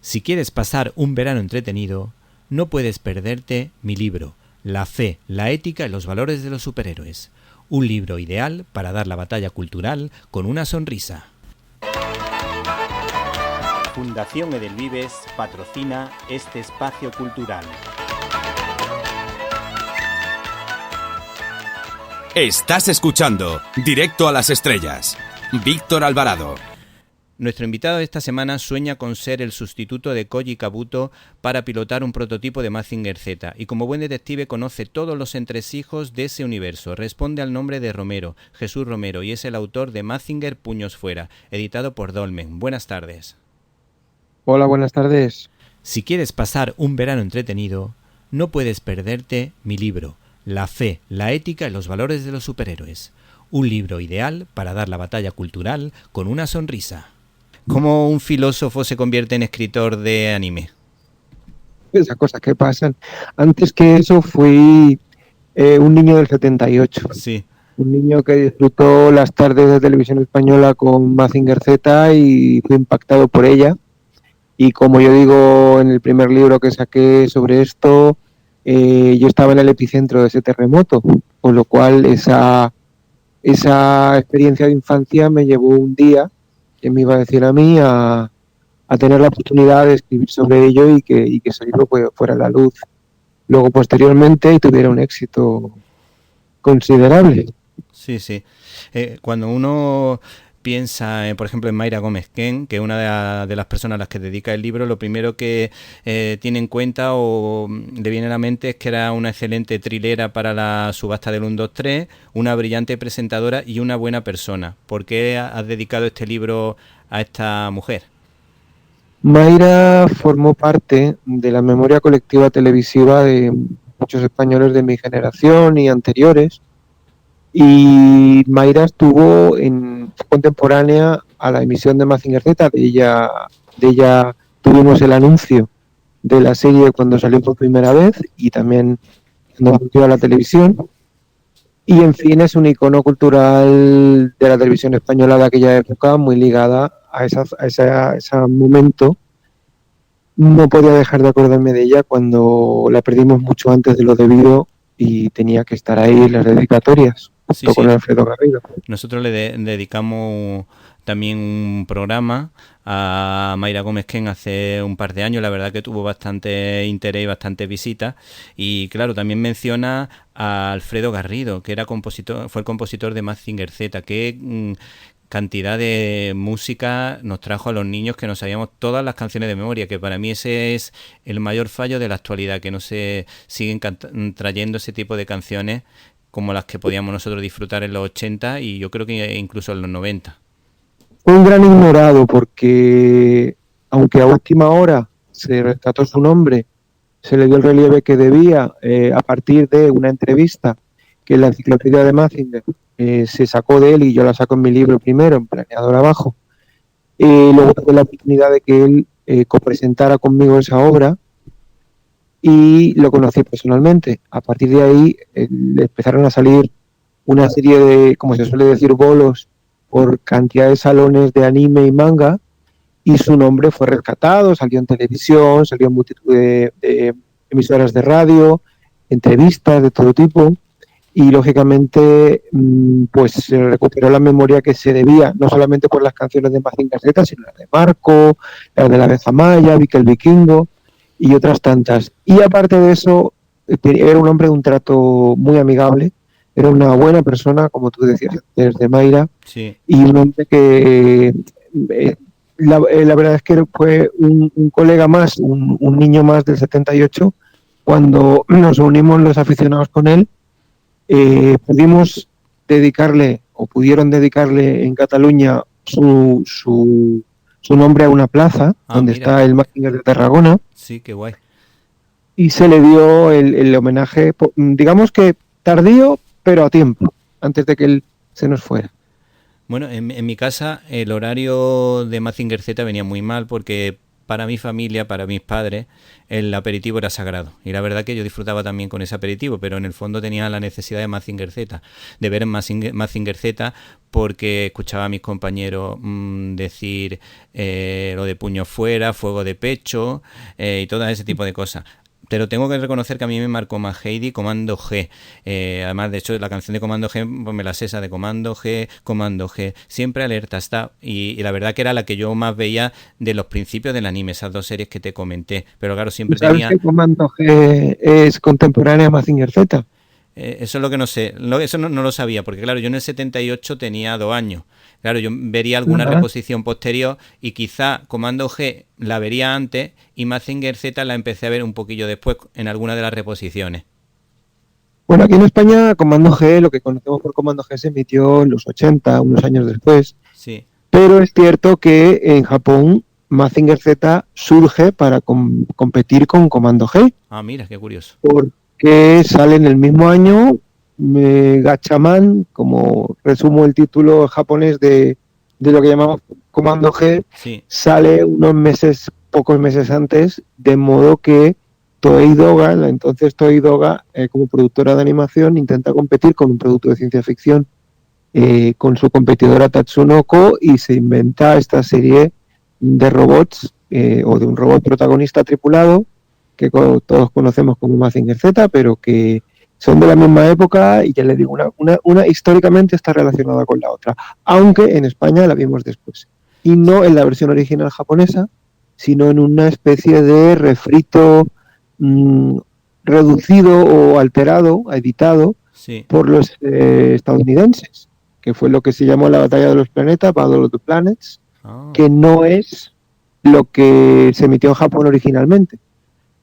Si quieres pasar un verano entretenido, no puedes perderte mi libro, La fe, la ética y los valores de los superhéroes. Un libro ideal para dar la batalla cultural con una sonrisa. Fundación Edelvives patrocina este espacio cultural. Estás escuchando Directo a las Estrellas. Víctor Alvarado. Nuestro invitado de esta semana sueña con ser el sustituto de Koji Kabuto para pilotar un prototipo de Mazinger Z y como buen detective conoce todos los entresijos de ese universo. Responde al nombre de Romero, Jesús Romero, y es el autor de Mazinger Puños Fuera, editado por Dolmen. Buenas tardes. Hola, buenas tardes. Si quieres pasar un verano entretenido, no puedes perderte mi libro, La fe, la ética y los valores de los superhéroes. Un libro ideal para dar la batalla cultural con una sonrisa. ¿Cómo un filósofo se convierte en escritor de anime? Esas cosas que pasan. Antes que eso fui un niño del 78. Sí. Un niño que disfrutó las tardes de televisión española con Mazinger Z y fue impactado por ella. Y como yo digo en el primer libro que saqué sobre esto, yo estaba en el epicentro de ese terremoto, con lo cual esa experiencia de infancia me llevó un día, que me iba a decir a mí, a tener la oportunidad de escribir sobre ello y que ese libro fuera a la luz luego posteriormente y tuviera un éxito considerable. Sí, sí. Cuando uno piensa, por ejemplo, en Mayra Gómez Ken, que es una de las personas a las que dedica el libro, lo primero que tiene en cuenta o le viene a la mente es que era una excelente trilera para la subasta del 1, 2, 3, una brillante presentadora y una buena persona. ¿Por qué has dedicado este libro a esta mujer? Mayra formó parte de la memoria colectiva televisiva de muchos españoles de mi generación y anteriores. Y Mayra fue contemporánea a la emisión de Mazinger Z. De ella tuvimos el anuncio de la serie cuando salió por primera vez y también cuando volvió a la televisión. Y en fin, es un icono cultural de la televisión española de aquella época, muy ligada a ese momento. No podía dejar de acordarme de ella cuando la perdimos mucho antes de lo debido y tenía que estar ahí en las dedicatorias. Sí, con Alfredo Garrido. Nosotros le dedicamos también un programa a Mayra Gómez Ken hace un par de años. La verdad que tuvo bastante interés y bastantes visitas. Y claro, también menciona a Alfredo Garrido, que fue el compositor de Mazinger Z. Qué cantidad de música nos trajo a los niños que nos sabíamos todas las canciones de memoria, que para mí ese es el mayor fallo de la actualidad, que no se siguen trayendo ese tipo de canciones como las que podíamos nosotros disfrutar en los 80 y yo creo que incluso en los 90. Fue un gran ignorado porque, aunque a última hora se rescató su nombre, se le dio el relieve que debía a partir de una entrevista que en la enciclopedia de Mazinger se sacó de él y yo la saco en mi libro primero, en Planeador Abajo. Luego tuve la oportunidad de que él copresentara conmigo esa obra y lo conocí personalmente. A partir de ahí le empezaron a salir una serie de, como se suele decir, bolos por cantidad de salones de anime y manga y su nombre fue rescatado, salió en televisión, salió en multitud de emisoras de radio, entrevistas de todo tipo y lógicamente pues se recuperó la memoria que se debía, no solamente por las canciones de Mazinger Z, sino las de Marco, las de la abeja maya, Vic el Vikingo y otras tantas. Y aparte de eso, era un hombre de un trato muy amigable, era una buena persona, como tú decías desde Mayra, sí. Y un hombre que la verdad es que fue un colega más, un niño más del 78, cuando nos unimos los aficionados con él, pudieron dedicarle en Cataluña su nombre a una plaza donde mira. está el Mazinger de Tarragona. Sí, qué guay. Y se le dio el homenaje, digamos que tardío, pero a tiempo, antes de que él se nos fuera. Bueno, en mi casa el horario de Mazinger Z venía muy mal porque para mi familia, para mis padres, el aperitivo era sagrado. Y la verdad que yo disfrutaba también con ese aperitivo, pero en el fondo tenía la necesidad de Mazinger Z, de ver Mazinger Z, porque escuchaba a mis compañeros decir lo de puño fuera, fuego de pecho y todo ese tipo de cosas. Pero tengo que reconocer que a mí me marcó más Heidi Comando G. Además, de hecho, la canción de Comando G, pues me la sé esa de Comando G, siempre alerta está. Y la verdad que era la que yo más veía de los principios del anime, esas dos series que te comenté. Pero claro, siempre ¿Sabes tenía... que Comando G es contemporánea a Mazinger Z? Eso es lo que no sé. Eso no lo sabía, porque claro, yo en el 78 tenía 2 años. Claro, yo vería alguna reposición posterior y quizá Comando G la vería antes y Mazinger Z la empecé a ver un poquillo después en alguna de las reposiciones. Bueno, aquí en España Comando G, lo que conocemos por Comando G, se emitió en los 80, unos años después. Sí. Pero es cierto que en Japón Mazinger Z surge para competir con Comando G. Ah, mira, qué curioso. Porque sale en el mismo año Gatchaman, como resumo el título japonés de lo que llamamos Comando G, sí. Sale pocos meses antes, de modo que Toei Doga, la entonces Toei Doga, como productora de animación, intenta competir con un producto de ciencia ficción con su competidora Tatsunoko y se inventa esta serie de robots o de un robot protagonista tripulado que todos conocemos como Mazinger Z, pero que son de la misma época y ya le digo, una históricamente está relacionada con la otra, aunque en España la vimos después. Y no en la versión original japonesa, sino en una especie de refrito reducido o alterado, editado, sí. por los estadounidenses, que fue lo que se llamó la Batalla de los Planetas, Battle of the Planets, que no es lo que se emitió en Japón originalmente.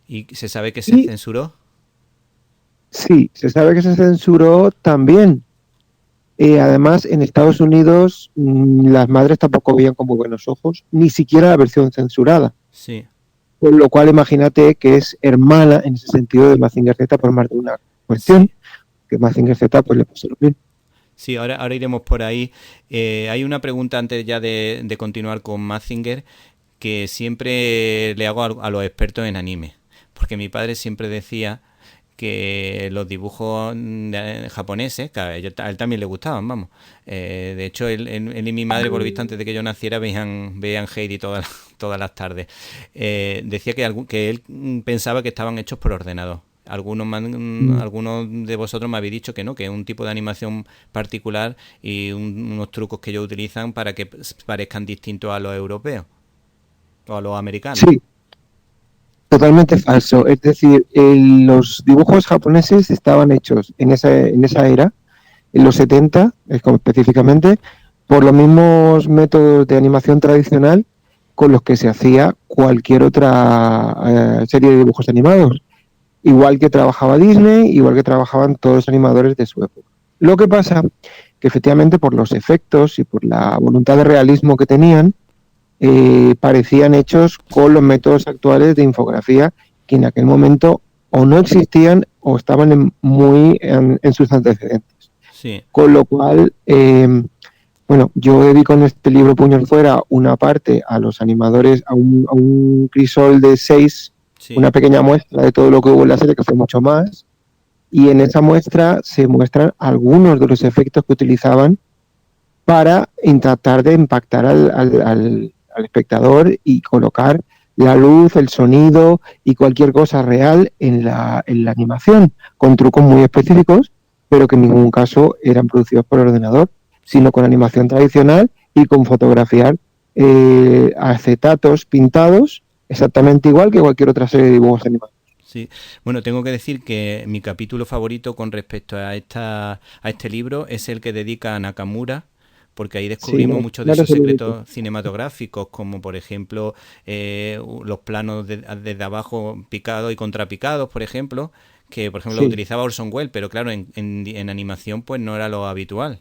¿Y se sabe que se censuró? Sí, se sabe que se censuró también. Además, en Estados Unidos las madres tampoco veían con muy buenos ojos, ni siquiera la versión censurada. Sí. Con lo cual, imagínate que es hermana en ese sentido de Mazinger Z por más de una cuestión, sí. Que Mazinger Z pues le pasó lo mismo. Sí, ahora iremos por ahí. Hay una pregunta antes ya de continuar con Mazinger que siempre le hago a los expertos en anime. Porque mi padre siempre decía que los dibujos japoneses, que a él también le gustaban, vamos. De hecho, él y mi madre, por lo visto, antes de que yo naciera, veían Heidi todas las tardes. Decía que él pensaba que estaban hechos por ordenador. Algunos de vosotros me habéis dicho que no, que es un tipo de animación particular y unos trucos que ellos utilizan para que parezcan distintos a los europeos o a los americanos. Sí. Totalmente falso. Es decir, los dibujos japoneses estaban hechos en esa era, en los 70 específicamente, por los mismos métodos de animación tradicional con los que se hacía cualquier otra serie de dibujos animados. Igual que trabajaba Disney, igual que trabajaban todos los animadores de su época. Lo que pasa que efectivamente por los efectos y por la voluntad de realismo que tenían, parecían hechos con los métodos actuales de infografía que en aquel momento o no existían o estaban muy en sus antecedentes. Sí. Con lo cual, yo dedico en este libro Puños Fuera una parte a los animadores, a un crisol de 6, sí. Una pequeña muestra de todo lo que hubo en la serie, que fue mucho más, y en esa muestra se muestran algunos de los efectos que utilizaban para tratar de impactar al espectador y colocar la luz, el sonido y cualquier cosa real en la animación, con trucos muy específicos, pero que en ningún caso eran producidos por ordenador, sino con animación tradicional y con fotografiar acetatos pintados exactamente igual que cualquier otra serie de dibujos animados. Sí, bueno, tengo que decir que mi capítulo favorito con respecto a este libro es el que dedica a Nakamura, porque ahí descubrimos muchos de esos secretos cinematográficos, como por ejemplo los planos desde abajo picados y contrapicados, por ejemplo, que por ejemplo lo utilizaba Orson Welles, pero claro, en animación pues no era lo habitual.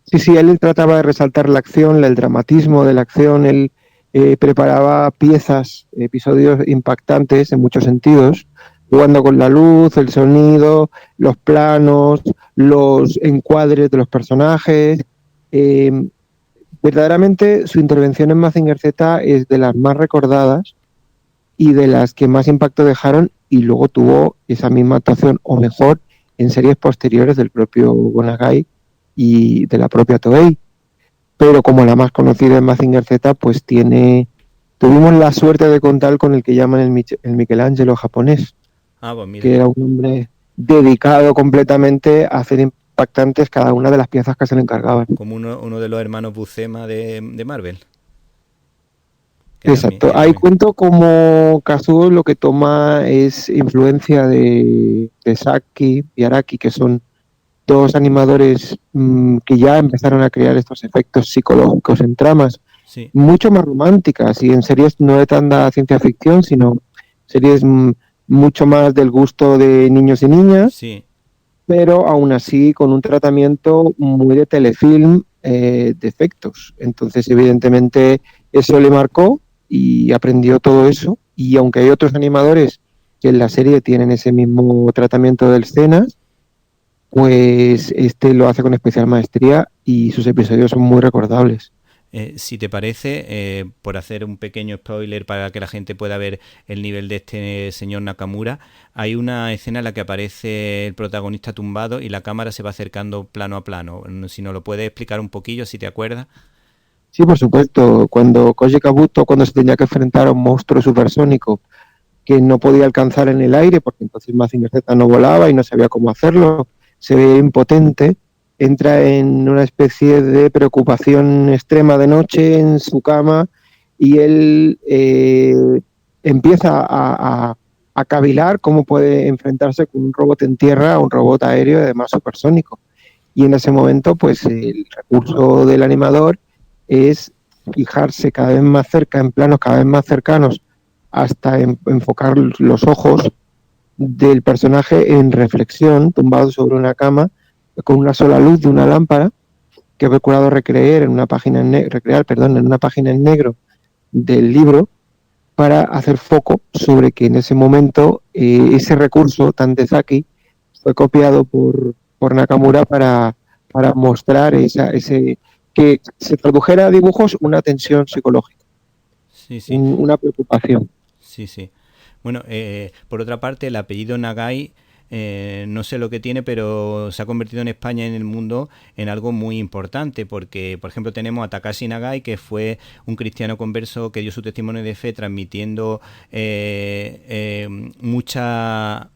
Sí, él trataba de resaltar la acción, el dramatismo de la acción, él preparaba episodios impactantes en muchos sentidos, jugando con la luz, el sonido, los planos, los encuadres de los personajes. Verdaderamente su intervención en Mazinger Z es de las más recordadas y de las que más impacto dejaron, y luego tuvo esa misma actuación o mejor en series posteriores del propio Go Nagai y de la propia Toei. Pero como la más conocida es Mazinger Z, pues tuvimos la suerte de contar con el que llaman el Michelangelo japonés, Pues mira, que era un hombre dedicado completamente a hacer impactantes cada una de las piezas que se le encargaban. como uno de los hermanos Buscema de Marvel. Exacto. Ahí cuento como Kazuo lo que toma es influencia de Saki y Araki, que son dos animadores que ya empezaron a crear estos efectos psicológicos en tramas mucho más románticas y en series no de tanta ciencia ficción, sino series mucho más del gusto de niños y niñas, pero aún así con un tratamiento muy de telefilm de efectos. Entonces, evidentemente, eso le marcó y aprendió todo eso. Y aunque hay otros animadores que en la serie tienen ese mismo tratamiento de escenas, pues este lo hace con especial maestría y sus episodios son muy recordables. Si te parece, por hacer un pequeño spoiler para que la gente pueda ver el nivel de este señor Nakamura, hay una escena en la que aparece el protagonista tumbado y la cámara se va acercando plano a plano. Si nos lo puedes explicar un poquillo, si te acuerdas. Sí, por supuesto. Cuando Koji Kabuto, cuando se tenía que enfrentar a un monstruo supersónico que no podía alcanzar en el aire, porque entonces Mazinger Z no volaba y no sabía cómo hacerlo, se veía impotente, entra en una especie de preocupación extrema de noche en su cama y él empieza a cavilar cómo puede enfrentarse con un robot en tierra, un robot aéreo y además supersónico. Y en ese momento, pues el recurso del animador es fijarse cada vez más cerca, en planos cada vez más cercanos, hasta enfocar los ojos del personaje en reflexión, tumbado sobre una cama, con una sola luz de una lámpara, que he procurado recrear en una página en negro del libro, para hacer foco sobre que en ese momento ese recurso tan de Saki fue copiado por Nakamura para mostrar ese que se tradujera a dibujos una tensión psicológica, una preocupación. Sí. Bueno, por otra parte, el apellido Nagai, no sé lo que tiene, pero se ha convertido en España y en el mundo en algo muy importante, porque, por ejemplo, tenemos a Takashi Nagai, que fue un cristiano converso que dio su testimonio de fe transmitiendo mucha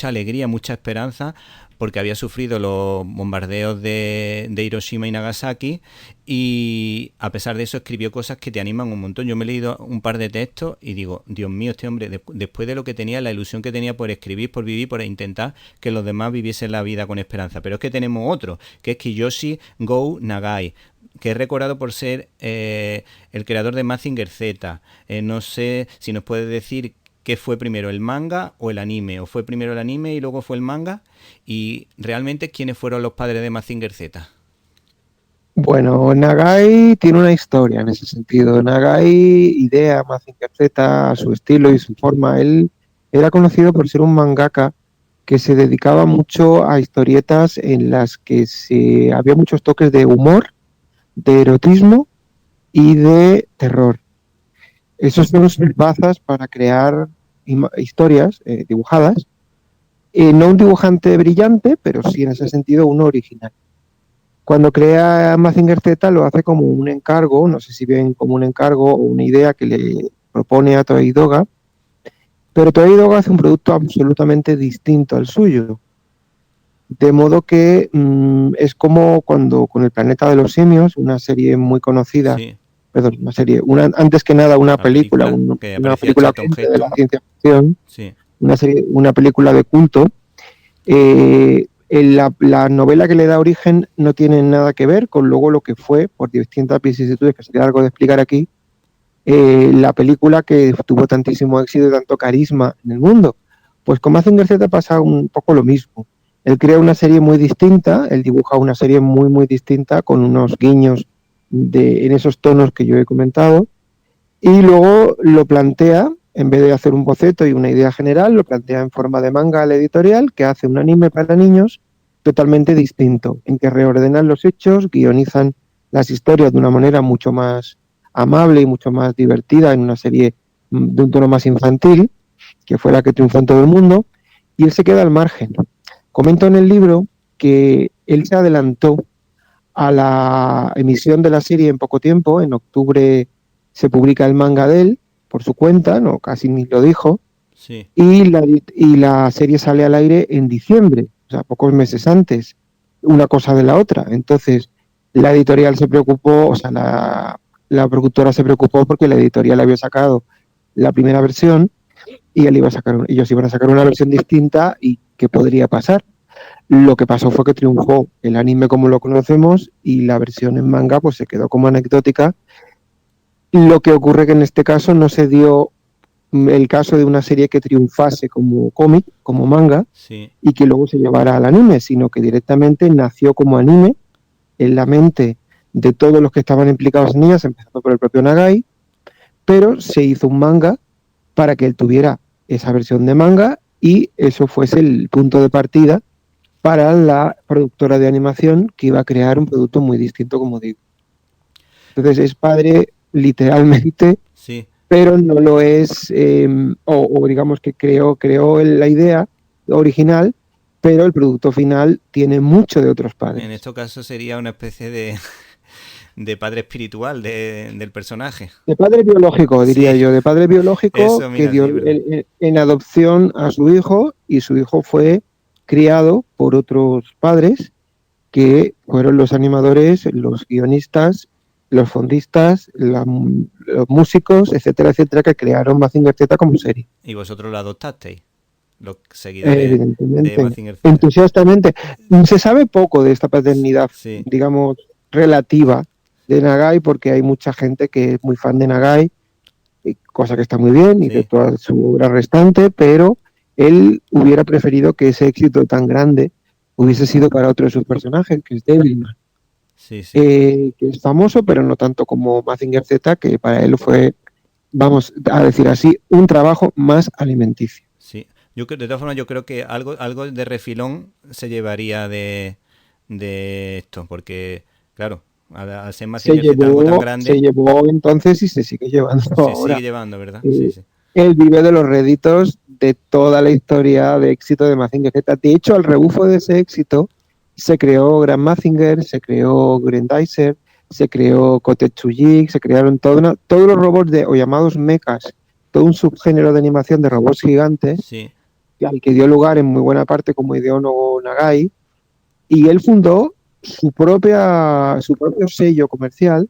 alegría, mucha esperanza, porque había sufrido los bombardeos de Hiroshima y Nagasaki, y a pesar de eso escribió cosas que te animan un montón. Yo me he leído un par de textos y digo, Dios mío, este hombre, después de lo que tenía, la ilusión que tenía por escribir, por vivir, por intentar que los demás viviesen la vida con esperanza. Pero es que tenemos otro, que es Kiyoshi Go Nagai, que es recordado por ser el creador de Mazinger Z. No sé si nos puedes decir qué fue primero, el manga o el anime, o fue primero el anime y luego fue el manga, y realmente quiénes fueron los padres de Mazinger Z. Bueno, Nagai tiene una historia en ese sentido. Nagai idea Mazinger Z a su estilo y su forma. Él era conocido por ser un mangaka que se dedicaba mucho a historietas en las que había muchos toques de humor, de erotismo y de terror. Esos son sus bazas para crear historias dibujadas. No un dibujante brillante, pero sí en ese sentido uno original. Cuando crea Mazinger Z lo hace como un encargo, no sé si bien como un encargo o una idea que le propone a Toei Doga, pero Toei Doga hace un producto absolutamente distinto al suyo. De modo que es como cuando con El planeta de los simios, una serie muy conocida, antes que nada una película de la ciencia ficción, una película de culto. La novela que le da origen no tiene nada que ver con luego lo que fue, por distintas vicisitudes que sería algo de explicar aquí, la película que tuvo tantísimo éxito y tanto carisma en el mundo. Pues con Mazinger Z pasa un poco lo mismo. Él crea una serie muy distinta, él dibuja una serie muy, muy distinta, con unos guiños en esos tonos que yo he comentado, y luego lo plantea, en vez de hacer un boceto y una idea general, lo plantea en forma de manga al editorial, que hace un anime para niños totalmente distinto, en que reordenan los hechos, guionizan las historias de una manera mucho más amable y mucho más divertida, en una serie de un tono más infantil, que fue la que triunfó en todo el mundo, y él se queda al margen. Comento en el libro que él se adelantó a la emisión de la serie en poco tiempo. En octubre se publica el manga de él por su cuenta, no casi ni lo dijo, Sí. y la serie sale al aire en diciembre, o sea, pocos meses antes, una cosa de la otra. Entonces, la editorial se preocupó, o sea, la productora se preocupó porque la editorial había sacado la primera versión y ellos iban a sacar una versión distinta y qué podría pasar. Lo que pasó fue que triunfó el anime como lo conocemos y la versión en manga pues se quedó como anecdótica. Lo que ocurre que en este caso no se dio el caso de una serie que triunfase como cómic, como manga, Sí. y que luego se llevara al anime, sino que directamente nació como anime en la mente de todos los que estaban implicados en ellas, empezando por el propio Nagai, pero se hizo un manga para que él tuviera esa versión de manga y eso fuese el punto de partida para la productora de animación que iba a crear un producto muy distinto, como digo. Entonces es padre literalmente, Sí. pero no lo es, o digamos que creó la idea original, pero el producto final tiene mucho de otros padres. En este caso sería una especie de padre espiritual del personaje. De padre biológico, diría Sí. yo, de padre biológico Eso, que mira, dio sí, ¿verdad? en adopción a su hijo y su hijo fue criado por otros padres que fueron los animadores, los guionistas, los fondistas, los músicos, etcétera, etcétera, que crearon Mazinger Z como serie. Y vosotros lo adoptasteis, los seguidores de Evidentemente, Mazinger Z. entusiastamente. Se sabe poco de esta paternidad, Sí. digamos, relativa de Nagai, porque hay mucha gente que es muy fan de Nagai, cosa que está muy bien, y de Sí. toda su obra restante, pero él hubiera preferido que ese éxito tan grande hubiese sido para otro de sus personajes, que es Devilman, Sí, sí. que es famoso, pero no tanto como Mazinger Z, que para él fue, vamos a decir así, un trabajo más alimenticio. Sí. De todas formas, yo creo que algo de refilón se llevaría de esto, porque, claro, al ser Mazinger Z algo tan Se grande, llevó entonces y se sigue llevando se sigue ahora. llevando, ¿verdad? Sí, Eh, sí. Él vive de los réditos de toda la historia de éxito de Mazinger Z. De hecho, al rebufo de ese éxito, se creó Grand Mazinger, se creó Grandizer, se creó Kotetsuji, se crearon todos los robots o llamados mechas, todo un subgénero de animación de robots gigantes, Sí. al que dio lugar en muy buena parte como ideólogo Nagai, y él fundó su propio sello comercial,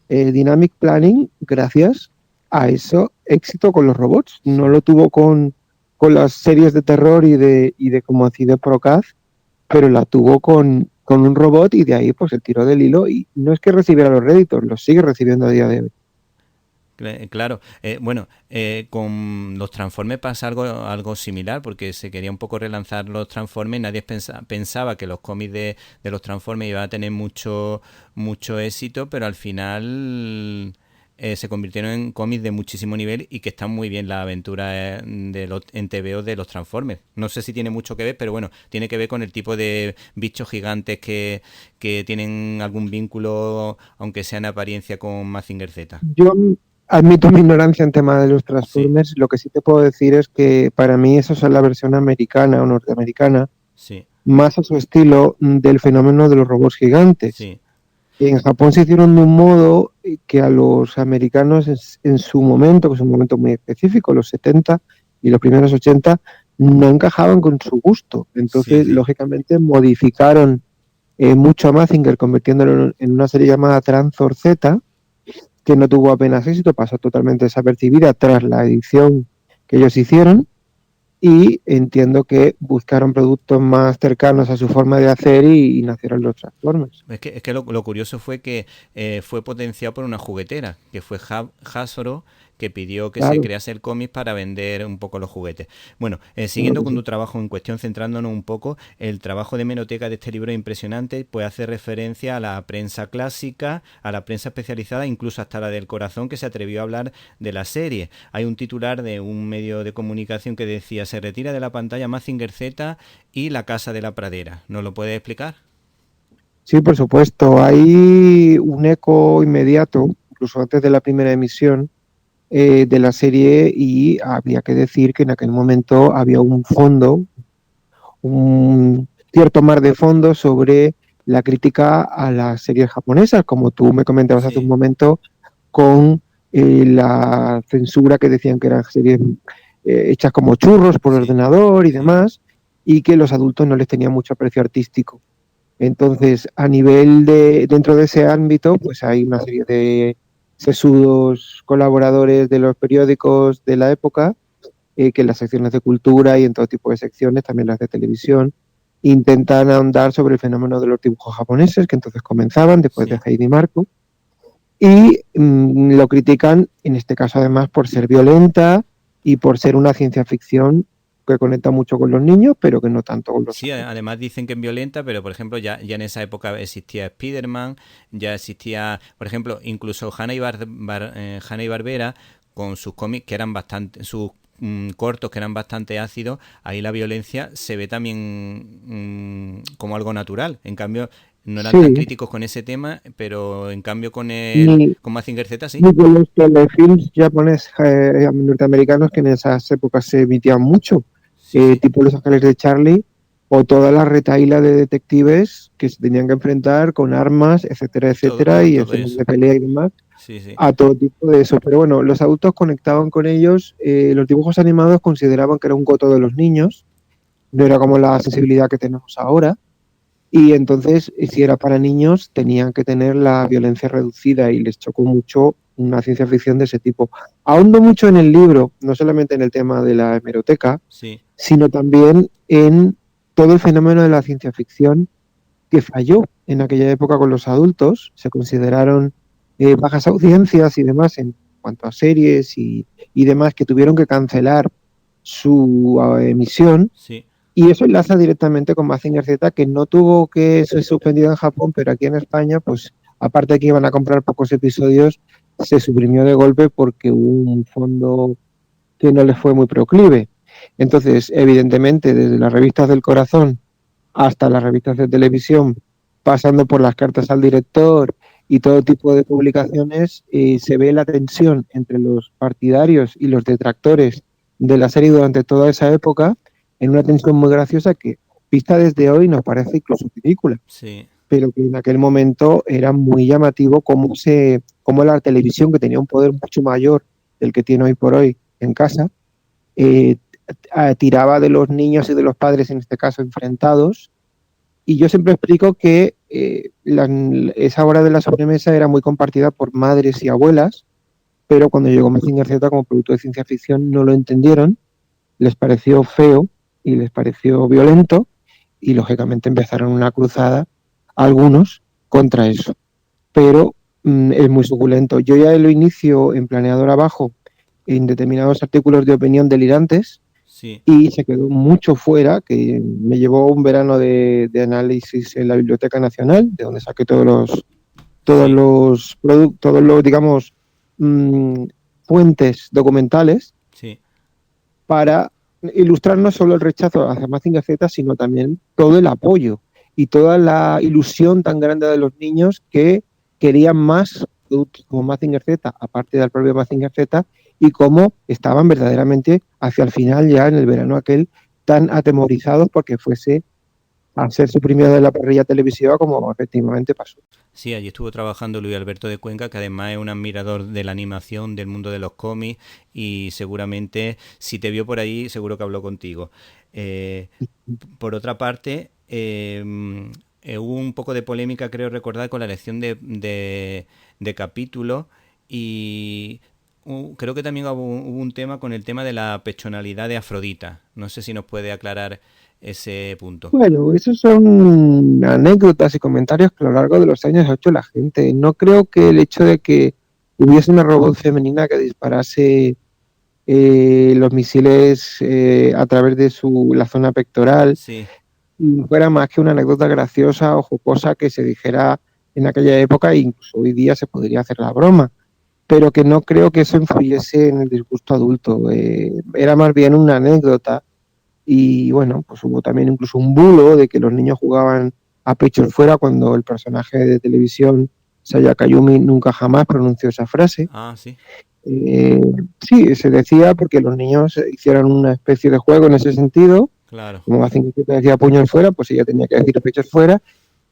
Dynamic Planning, gracias a eso éxito con los robots. No lo tuvo con las series de terror y de como así de Procaz, pero la tuvo con un robot y de ahí pues el tiró del hilo y no es que recibiera los réditos, los sigue recibiendo a día de hoy. Claro, bueno, con los Transformers pasa algo similar porque se quería un poco relanzar los Transformers. Nadie pensaba que los cómics de los Transformers iban a tener mucho éxito, pero al final se convirtieron en cómics de muchísimo nivel y que están muy bien las aventuras en TVO de los Transformers. No sé si tiene mucho que ver, pero bueno, tiene que ver con el tipo de bichos gigantes que tienen algún vínculo, aunque sea en apariencia, con Mazinger Z. Yo admito mi ignorancia en tema de los Sí. Transformers. Lo que sí te puedo decir es que para mí eso es la versión americana o norteamericana, Sí, más a su estilo del fenómeno de los robots gigantes. sí, En Japón se hicieron de un modo que a los americanos en su momento, que es un momento muy específico, los 70 y los primeros 80, no encajaban con su gusto. Entonces, sí. lógicamente, modificaron mucho a Mazinger, convirtiéndolo en una serie llamada Tranzor Z, que no tuvo apenas éxito, pasó totalmente desapercibida tras la edición que ellos hicieron. Y entiendo que buscaron productos más cercanos a su forma de hacer y nacieron los Transformers. Es que lo curioso fue que fue potenciado por una juguetera, que fue Hasbro, que pidió que se Claro, crease el cómic para vender un poco los juguetes. Bueno, claro siguiendo que con sí. tu trabajo en cuestión, centrándonos un poco, el trabajo de hemeroteca de este libro es impresionante, pues hace referencia a la prensa clásica, a la prensa especializada, incluso hasta la del corazón, que se atrevió a hablar de la serie. Hay un titular de un medio de comunicación que decía: se retira de la pantalla Mazinger Z y la Casa de la Pradera. ¿Nos lo puedes explicar? Sí, por supuesto. Hay un eco inmediato, incluso antes de la primera emisión de la serie, y había que decir que en aquel momento había un fondo, un cierto mar de fondo sobre la crítica a las series japonesas, como tú me comentabas hace un Sí, momento, con la censura que decían que eran series hechas como churros por sí, ordenador y sí. demás, y que los adultos no les tenían mucho aprecio artístico. Entonces, a nivel de, dentro de ese ámbito, pues hay una serie de sesudos colaboradores de los periódicos de la época, que en las secciones de cultura y en todo tipo de secciones, también las de televisión, intentan ahondar sobre el fenómeno de los dibujos japoneses, que entonces comenzaban después de Sí. Heidi Marco, y lo critican, en este caso además, por ser violenta y por ser una ciencia ficción que conecta mucho con los niños, pero que no tanto con los Sí, adultos. además dicen que es violenta, pero por ejemplo ya en esa época existía Spider-Man, ya existía, por ejemplo, incluso Hanna y Barbera con sus cómics que eran bastante, sus cortos que eran bastante ácidos, ahí la violencia se ve también como algo natural. En cambio, no eran tan Sí, críticos con ese tema, pero en cambio ni, con Mazinger Z sí. ni con los telefilms japoneses norteamericanos que en esas épocas se emitían mucho, Sí, sí. tipo Los Ángeles de Charlie, o toda la retahíla de detectives que se tenían que enfrentar con armas, etcétera, etcétera, y Todo escenas eso. de pelea y demás, Sí, sí. a todo tipo de eso. Pero bueno, los adultos conectaban con ellos, los dibujos animados consideraban que era un coto de los niños, no era como la sensibilidad que tenemos ahora, y entonces, si era para niños, tenían que tener la violencia reducida y les chocó mucho una ciencia ficción de ese tipo. Ahondo mucho en el libro, no solamente en el tema de la hemeroteca, Sí, sino también en todo el fenómeno de la ciencia ficción que falló en aquella época con los adultos. Se consideraron bajas audiencias y demás en cuanto a series y demás que tuvieron que cancelar su emisión, sí. y eso enlaza directamente con Mazinger Z, que no tuvo que ser suspendido en Japón, pero aquí en España, pues aparte de que iban a comprar pocos episodios, se suprimió de golpe porque hubo un fondo que no les fue muy proclive. Entonces, evidentemente, desde las revistas del corazón hasta las revistas de televisión, pasando por las cartas al director y todo tipo de publicaciones, se ve la tensión entre los partidarios y los detractores de la serie durante toda esa época, en una tensión muy graciosa que, vista desde hoy, nos parece incluso ridícula, Sí. pero que en aquel momento era muy llamativo cómo la televisión, que tenía un poder mucho mayor del que tiene hoy por hoy en casa, eh, tiraba de los niños y de los padres, en este caso enfrentados, y yo siempre explico que esa hora de la sobremesa era muy compartida por madres y abuelas, pero cuando llegó Mazinger Z como producto de ciencia ficción no lo entendieron, les pareció feo y les pareció violento, y lógicamente empezaron una cruzada, algunos, contra eso. Pero es muy suculento. Yo ya lo inicio en Planeador Abajo en determinados artículos de opinión delirantes, Sí. y se quedó mucho fuera, que me llevó un verano de análisis en la Biblioteca Nacional, de donde saqué Sí. todos los digamos, mmm, fuentes documentales Sí. para ilustrar no solo el rechazo hacia Mazinger Z, sino también todo el apoyo y toda la ilusión tan grande de los niños que querían más productos como Mazinger Z, aparte del propio Mazinger Z, y cómo estaban verdaderamente hacia el final, ya en el verano aquel, tan atemorizados porque fuese a ser suprimido de la parrilla televisiva como efectivamente pasó. Sí, allí estuvo trabajando Luis Alberto de Cuenca, que además es un admirador de la animación, del mundo de los cómics, y seguramente si te vio por ahí, seguro que habló contigo. Eh, por otra parte, hubo un poco de polémica, creo recordar, con la elección de capítulos, y creo que también hubo un tema con el tema de la pechonalidad de Afrodita. No sé si nos puede aclarar ese punto. Bueno, esos son anécdotas y comentarios que a lo largo de los años ha hecho la gente. No creo que el hecho de que hubiese una robot femenina que disparase los misiles a través de la zona pectoral Sí, fuera más que una anécdota graciosa o jocosa que se dijera en aquella época, e incluso hoy día se podría hacer la broma, pero que no creo que eso influyese en el disgusto adulto. Era más bien una anécdota, y bueno, pues hubo también incluso un bulo de que los niños jugaban a pechos fuera cuando el personaje de televisión Sayaka Yumi nunca jamás pronunció esa frase. Ah, sí. Sí, se decía porque los niños hicieran una especie de juego en ese sentido. Claro. Como hacen que decía puños fuera, pues ella tenía que decir pechos fuera.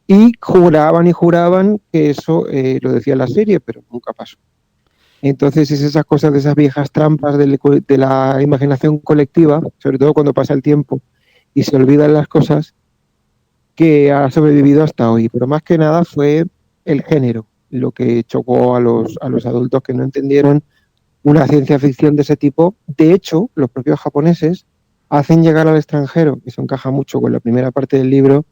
Y juraban que eso lo decía la serie, pero nunca pasó. Entonces es esas cosas de esas viejas trampas de la imaginación colectiva, sobre todo cuando pasa el tiempo y se olvidan las cosas, que ha sobrevivido hasta hoy. Pero más que nada fue el género lo que chocó a los adultos que no entendieron una ciencia ficción de ese tipo. De hecho, los propios japoneses hacen llegar al extranjero, y eso encaja mucho con la primera parte del libro,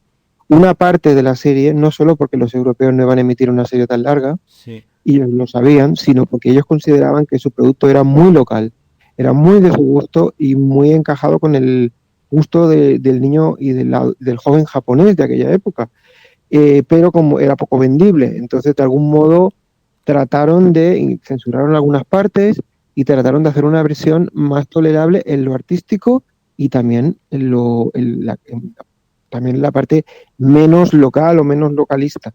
una parte de la serie, no solo porque los europeos no iban a emitir una serie tan larga, Sí. y ellos lo sabían, sino porque ellos consideraban que su producto era muy local, era muy de su gusto y muy encajado con el gusto del niño y del joven japonés de aquella época. Pero como era poco vendible, entonces de algún modo censuraron algunas partes y trataron de hacer una versión más tolerable en lo artístico y también también la parte menos local o menos localista.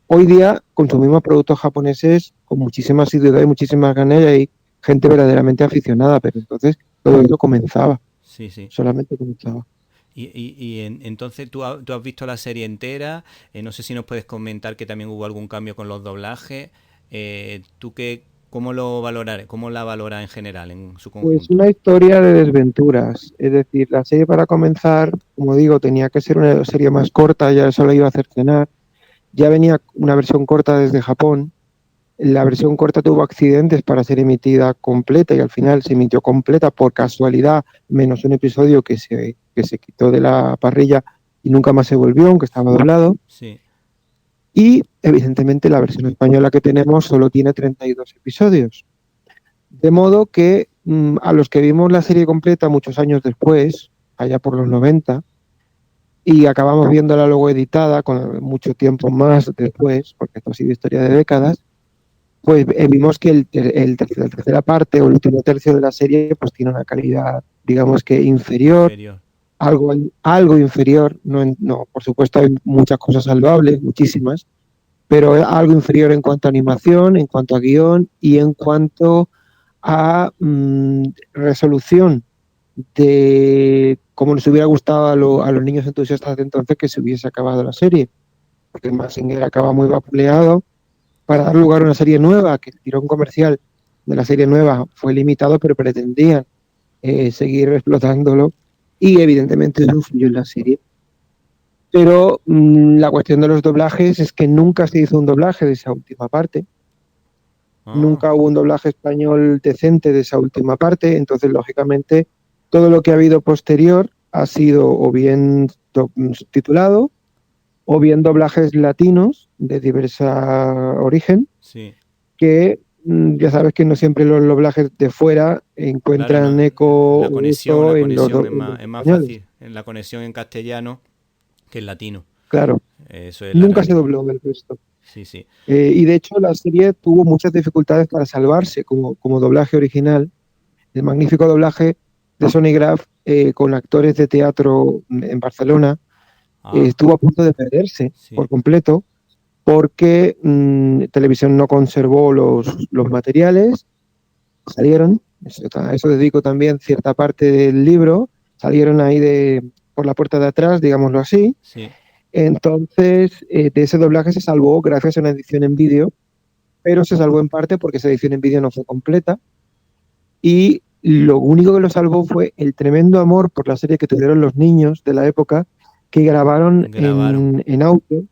Hoy día consumimos productos japoneses con muchísima asiduidad y muchísimas ganas y hay gente verdaderamente aficionada, pero entonces todo eso comenzaba. Sí, sí. Solamente comenzaba. Entonces tú has visto la serie entera, no sé si nos puedes comentar que también hubo algún cambio con los doblajes. ¿Tú cómo la valoras en general, en su conjunto? Pues una historia de desventuras, es decir, la serie para comenzar, como digo, tenía que ser una serie más corta, ya eso la iba a cercenar. Ya venía una versión corta desde Japón. La versión corta tuvo accidentes para ser emitida completa y al final se emitió completa por casualidad, menos un episodio que se quitó de la parrilla y nunca más se volvió, aunque estaba doblado. Sí. Y evidentemente la versión española que tenemos solo tiene 32 episodios. De modo que a los que vimos la serie completa muchos años después, allá por los 90, y acabamos viéndola luego editada con mucho tiempo más después, porque esto ha sido historia de décadas, pues vimos que la tercera parte o el último tercio de la serie pues tiene una calidad, digamos que inferior. Algo inferior, no, por supuesto hay muchas cosas salvables, muchísimas, pero algo inferior en cuanto a animación, en cuanto a guión y en cuanto a resolución de cómo les hubiera gustado a los niños entusiastas de entonces que se hubiese acabado la serie, porque Mazinger acaba muy vapuleado para dar lugar a una serie nueva, que el tirón comercial de la serie nueva fue limitado, pero pretendían seguir explotándolo y evidentemente eso influyó en la serie. Pero la cuestión de los doblajes es que nunca se hizo un doblaje de esa última parte. Nunca hubo un doblaje español decente de esa última parte, entonces lógicamente todo lo que ha habido posterior ha sido o bien subtitulado o bien doblajes latinos de diversa origen, sí. Que ya sabes que no siempre los doblajes de fuera encuentran claro, no, eco la conexión es más fácil en la conexión en castellano que en latino. Claro, eso es nunca se dobló el resto. Sí, sí. Y de hecho la serie tuvo muchas dificultades para salvarse como doblaje original. El magnífico doblaje de Sony Graf con actores de teatro en Barcelona estuvo a punto de perderse por completo porque Televisión no conservó los materiales, salieron, a eso dedico también cierta parte del libro, salieron ahí por la puerta de atrás, digámoslo así. Sí. Entonces, de ese doblaje se salvó gracias a una edición en vídeo, pero se salvó en parte porque esa edición en vídeo no fue completa. Y lo único que lo salvó fue el tremendo amor por la serie que tuvieron los niños de la época, que grabaron. En audio,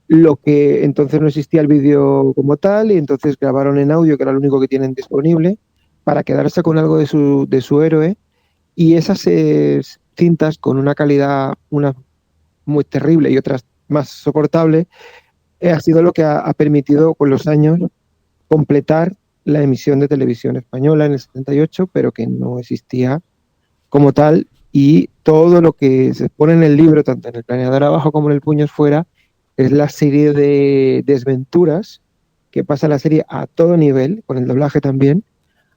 lo que entonces no existía el vídeo como tal, y entonces grabaron en audio, que era lo único que tienen disponible, para quedarse con algo de su héroe. Y esas cintas con una calidad, unas muy terrible y otras más soportable, ha sido lo que ha permitido con los años completar la emisión de televisión española en el 78, pero que no existía como tal, y todo lo que se pone en el libro, tanto en El planeador abajo como en El puños fuera, es la serie de desventuras que pasa la serie a todo nivel, con el doblaje también,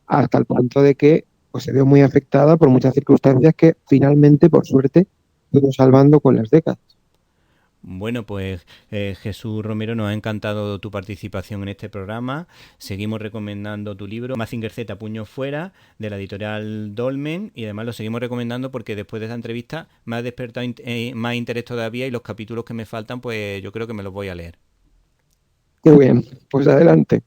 hasta el punto de que pues, se vio muy afectada por muchas circunstancias que finalmente, por suerte, fuimos salvando con las décadas. Bueno, pues Jesús Romero, nos ha encantado tu participación en este programa. Seguimos recomendando tu libro, Mazinger Z, Puño Fuera, de la editorial Dolmen, y además lo seguimos recomendando porque después de esta entrevista me ha despertado más interés todavía, y los capítulos que me faltan, pues yo creo que me los voy a leer. Qué bien, pues adelante.